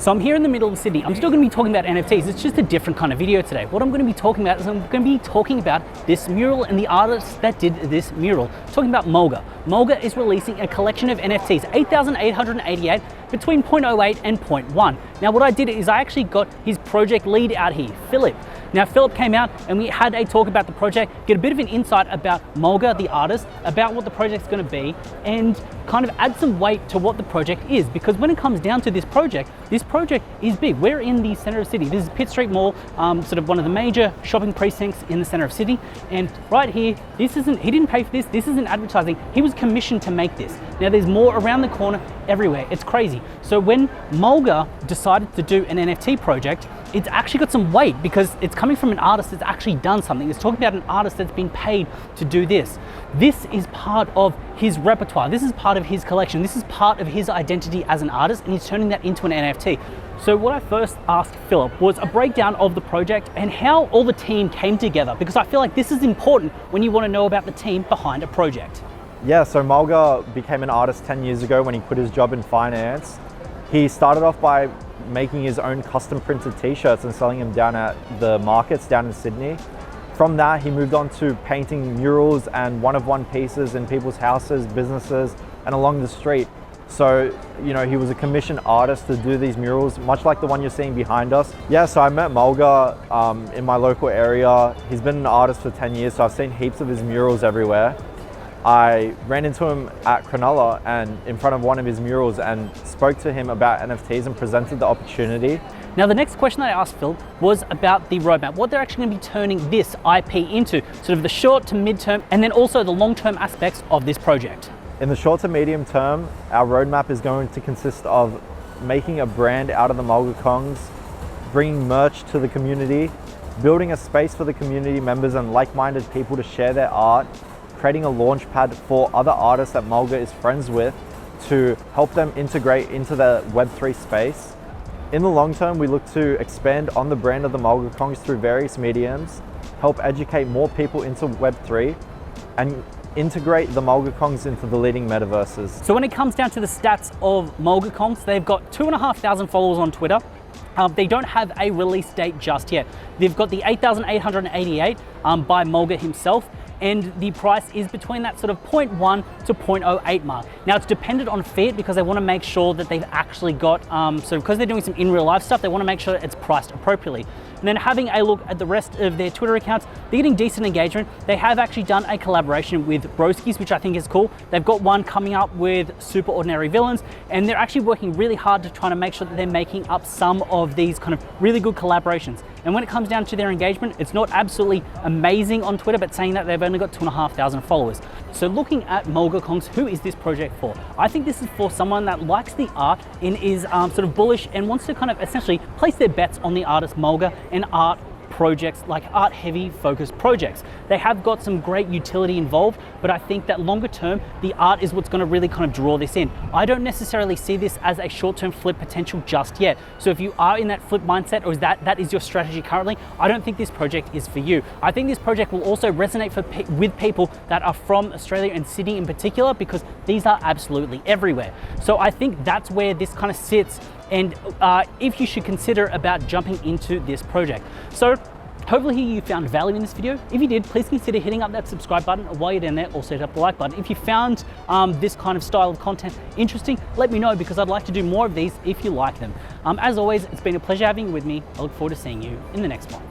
So I'm here in the middle of Sydney. I'm still going to be talking about NFTs. It's just a different kind of video today. What I'm going to be talking about is I'm going to be talking about this mural and the artist that did this mural. Talking about Mulga. Mulga is releasing a collection of NFTs, 8,888 between 0.08 and 0.1. Now what I did is I actually got his project lead out here, Philip. Now Philip came out and we had a talk about the project, get a bit of an insight about Mulga, the artist, about what the project's going to be, and kind of add some weight to what the project is. Because when it comes down to this project is big. We're in the center of Sydney. This is Pitt St Mall, sort of one of the major shopping precincts in the center of Sydney. And right here, he didn't pay for this. This isn't advertising. He was commissioned to make this. Now there's more around the corner everywhere. It's crazy. So when Mulga decided to do an NFT project, it's actually got some weight because it's coming from an artist that's actually done something. It's talking about an artist that's been paid to do this. This is part of his repertoire. This is part of his collection. This is part of his identity as an artist, and he's turning that into an NFT. So what I first asked Philip was a breakdown of the project and how all the team came together, because I feel like this is important when you want to know about the team behind a project. Yeah, so Mulga became an artist 10 years ago when he quit his job in finance. He started off by making his own custom printed t-shirts and selling them down at the markets down in Sydney. From that, he moved on to painting murals and one-of-one pieces in people's houses, businesses, and along the street. So, you know, he was a commissioned artist to do these murals, much like the one you're seeing behind us. Yeah, so I met Mulga in my local area. He's been an artist for 10 years, so I've seen heaps of his murals everywhere. I ran into him at Cronulla and in front of one of his murals and spoke to him about NFTs and presented the opportunity. Now the next question that I asked Phil was about the roadmap, what they're actually going to be turning this IP into, sort of the short to mid-term and then also the long-term aspects of this project. In the short to medium term, our roadmap is going to consist of making a brand out of the Mulga Kongz, bringing merch to the community, building a space for the community members and like-minded people to share their art, creating a launch pad for other artists that Mulga is friends with to help them integrate into the Web3 space. In the long term, we look to expand on the brand of the Mulga Kongz through various mediums, help educate more people into Web3, and integrate the Mulga Kongz into the leading metaverses. So when it comes down to the stats of Mulga Kongz, they've got 2,500 followers on Twitter. They don't have a release date just yet. They've got the 8,888 by Mulga himself, and the price is between that sort of 0.1 to 0.08 mark. Now it's dependent on fiat because they want to make sure that they've actually got, so because they're doing some in real life stuff, they want to make sure that it's priced appropriately. And then having a look at the rest of their Twitter accounts, they're getting decent engagement. They have actually done a collaboration with Broskies, which I think is cool. They've got one coming up with Super Ordinary Villains, and they're actually working really hard to try to make sure that they're making up some of these kind of really good collaborations. And when it comes down to their engagement, it's not absolutely amazing on Twitter, but saying that they've only got 2,500 followers. So looking at Mulga Kongz, who is this project for? I think this is for someone that likes the art and is sort of bullish and wants to kind of essentially place their bets on the artist Mulga and art projects, like art heavy focused projects. They have got some great utility involved, but I think that longer term, the art is what's going to really kind of draw this in. I don't necessarily see this as a short-term flip potential just yet. So if you are in that flip mindset, or is that is your strategy currently, I don't think this project is for you. I think this project will also resonate with people that are from Australia and Sydney in particular, because these are absolutely everywhere. So I think that's where this kind of sits, and if you should consider about jumping into this project. So hopefully you found value in this video. If you did, please consider hitting up that subscribe button. While you're down there, also hit up the like button. If you found this kind of style of content interesting, let me know, because I'd like to do more of these if you like them. As always, it's been a pleasure having you with me. I look forward to seeing you in the next one.